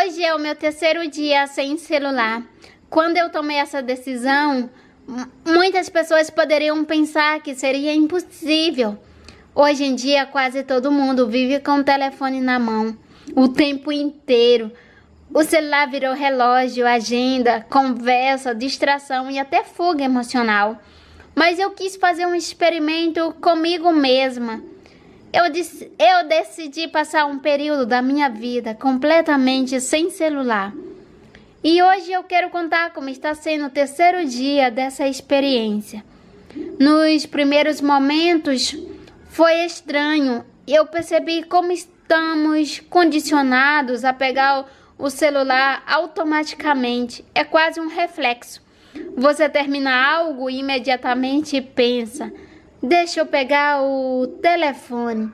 Hoje é o meu terceiro dia sem celular. Quando eu tomei essa decisão, muitas pessoas poderiam pensar que seria impossível. Hoje em dia, quase todo mundo vive com o telefone na mão, o tempo inteiro. O celular virou relógio, agenda, conversa, distração e até fuga emocional. Mas eu quis fazer um experimento comigo mesma. Eu decidi passar um período da minha vida completamente sem celular. E hoje eu quero contar como está sendo o terceiro dia dessa experiência. Nos primeiros momentos foi estranho. Eu percebi como estamos condicionados a pegar o celular automaticamente. É quase um reflexo. Você termina algo e imediatamente pensa: deixa eu pegar o telefone.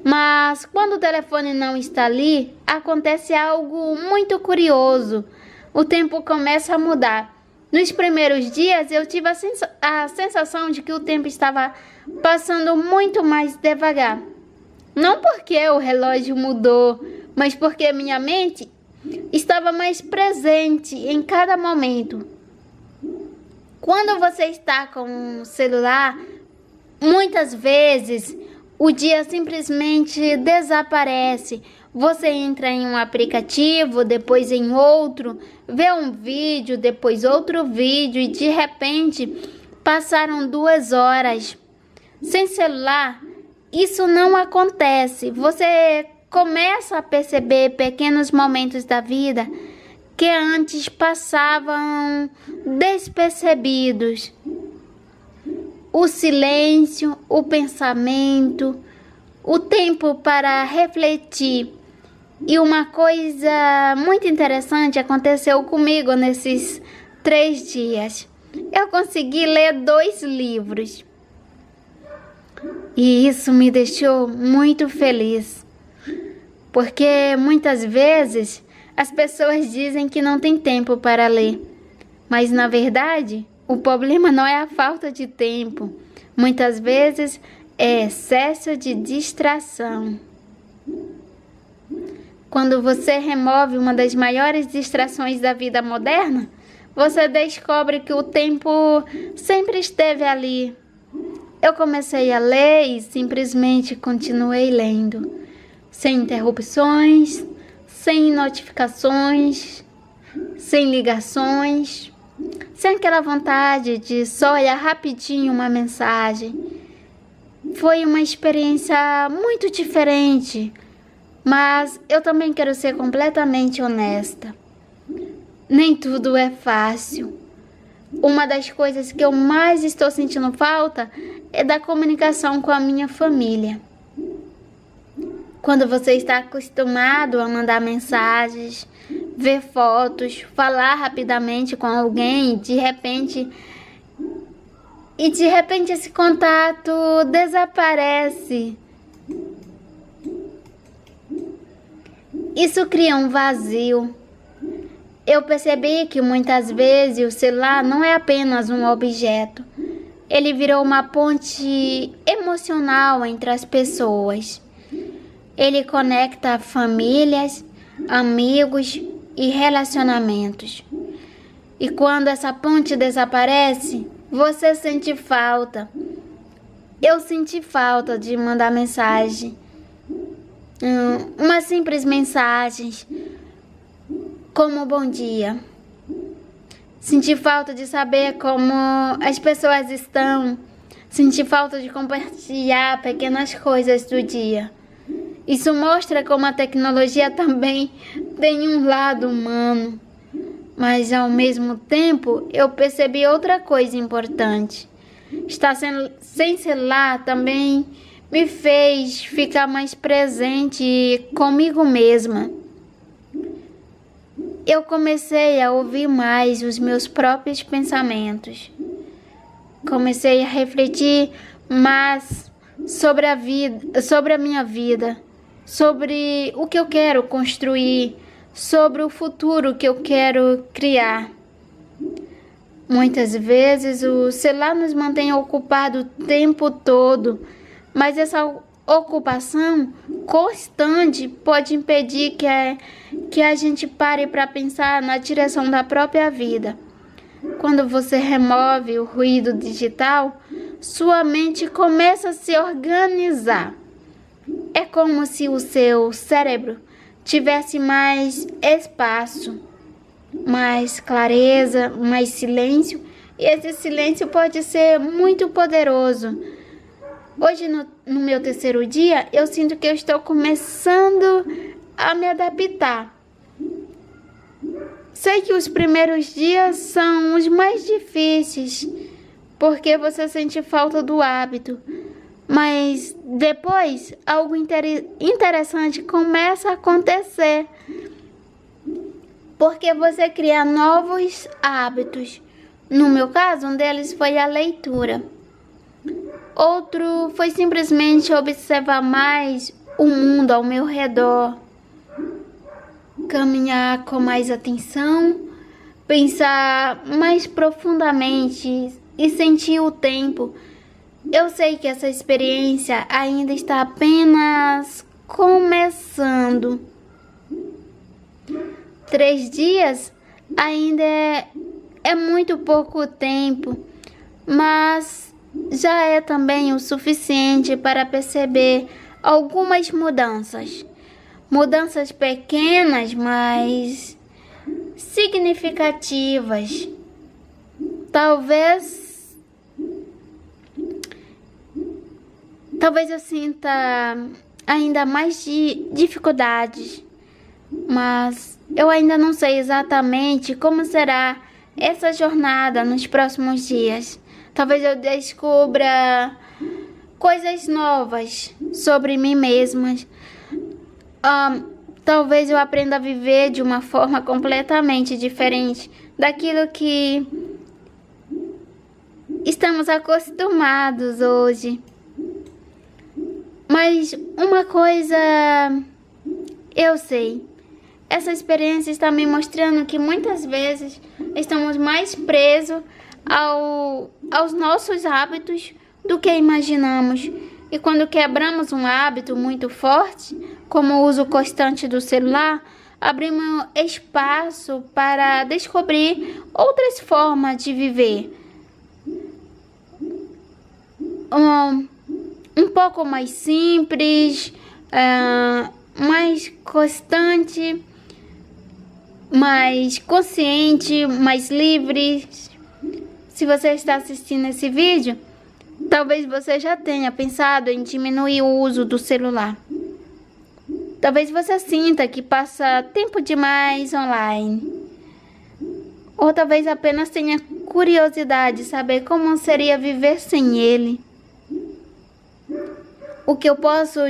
Mas quando o telefone não está ali, acontece algo muito curioso. O tempo começa a mudar. Nos primeiros dias eu tive a sensação de que o tempo estava passando muito mais devagar. Não porque o relógio mudou, mas porque minha mente estava mais presente em cada momento. Quando você está com o celular, muitas vezes o dia simplesmente desaparece. Você entra em um aplicativo, depois em outro, vê um vídeo, depois outro vídeo e de repente passaram 2 horas. Sem celular, isso não acontece. Você começa a perceber pequenos momentos da vida que antes passavam despercebidos. O silêncio, o pensamento, o tempo para refletir. E uma coisa muito interessante aconteceu comigo nesses 3 dias. Eu consegui ler 2 livros. E isso me deixou muito feliz. Porque muitas vezes as pessoas dizem que não tem tempo para ler. Mas na verdade, o problema não é a falta de tempo. Muitas vezes é excesso de distração. Quando você remove uma das maiores distrações da vida moderna, você descobre que o tempo sempre esteve ali. Eu comecei a ler e simplesmente continuei lendo, sem interrupções, sem notificações, sem ligações, sem aquela vontade de só olhar rapidinho uma mensagem. Foi uma experiência muito diferente, mas eu também quero ser completamente honesta. Nem tudo é fácil. Uma das coisas que eu mais estou sentindo falta é da comunicação com a minha família. Quando você está acostumado a mandar mensagens, ver fotos, falar rapidamente com alguém, de repente esse contato desaparece. Isso cria um vazio. Eu percebi que muitas vezes o celular não é apenas um objeto. Ele virou uma ponte emocional entre as pessoas. Ele conecta famílias, amigos e relacionamentos. E quando essa ponte desaparece, você sente falta. Eu senti falta de mandar mensagem. Uma simples mensagem, como bom dia. Senti falta de saber como as pessoas estão. Senti falta de compartilhar pequenas coisas do dia. Isso mostra como a tecnologia também tem um lado humano. Mas ao mesmo tempo, eu percebi outra coisa importante. Estar sem celular também me fez ficar mais presente comigo mesma. Eu comecei a ouvir mais os meus próprios pensamentos. Comecei a refletir mais sobre a vida, sobre a minha vida, sobre o que eu quero construir, sobre o futuro que eu quero criar. Muitas vezes o celular nos mantém ocupado o tempo todo, mas essa ocupação constante pode impedir que a gente pare para pensar na direção da própria vida. Quando você remove o ruído digital, sua mente começa a se organizar. É como se o seu cérebro tivesse mais espaço, mais clareza, mais silêncio, e esse silêncio pode ser muito poderoso. Hoje, no meu terceiro dia, eu sinto que eu estou começando a me adaptar. Sei que os primeiros dias são os mais difíceis, porque você sente falta do hábito. Mas depois, algo interessante começa a acontecer. Porque você cria novos hábitos. No meu caso, um deles foi a leitura. Outro foi simplesmente observar mais o mundo ao meu redor. Caminhar com mais atenção, pensar mais profundamente e sentir o tempo. Eu sei que essa experiência ainda está apenas começando. 3 dias ainda é muito pouco tempo, mas já é também o suficiente para perceber algumas mudanças. Mudanças pequenas, mas significativas. Talvez eu sinta ainda mais dificuldades, mas eu ainda não sei exatamente como será essa jornada nos próximos dias. Talvez eu descubra coisas novas sobre mim mesma. Talvez eu aprenda a viver de uma forma completamente diferente daquilo que estamos acostumados hoje. Mas uma coisa eu sei, essa experiência está me mostrando que muitas vezes estamos mais presos aos nossos hábitos do que imaginamos. E quando quebramos um hábito muito forte, como o uso constante do celular, abrimos espaço para descobrir outras formas de viver. Um pouco mais simples, mais constante, mais consciente, mais livre. Se você está assistindo esse vídeo, talvez você já tenha pensado em diminuir o uso do celular. Talvez você sinta que passa tempo demais online. Ou talvez apenas tenha curiosidade de saber como seria viver sem ele. O que eu posso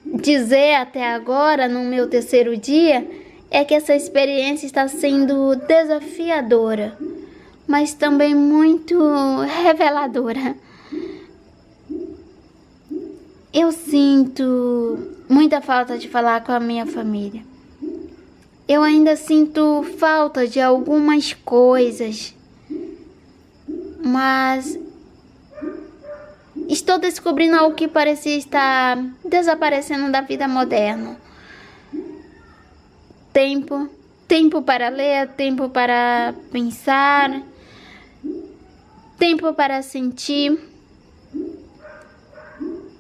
dizer até agora, no meu terceiro dia, é que essa experiência está sendo desafiadora, mas também muito reveladora. Eu sinto muita falta de falar com a minha família. Eu ainda sinto falta de algumas coisas, mas estou descobrindo algo que parecia estar desaparecendo da vida moderna. Tempo para ler, tempo para pensar, tempo para sentir.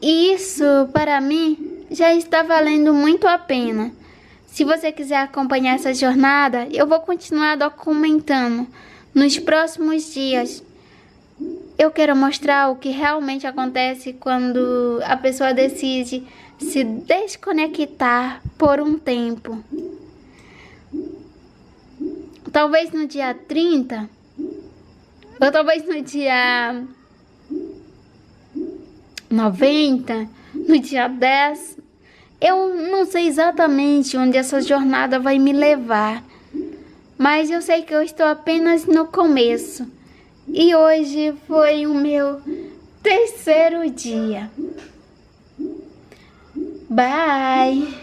E isso, para mim, já está valendo muito a pena. Se você quiser acompanhar essa jornada, eu vou continuar documentando nos próximos dias. Eu quero mostrar o que realmente acontece quando a pessoa decide se desconectar por um tempo. Talvez no dia 30, ou talvez no dia 90, no dia 10. Eu não sei exatamente onde essa jornada vai me levar, mas eu sei que eu estou apenas no começo. E hoje foi o meu terceiro dia. Bye!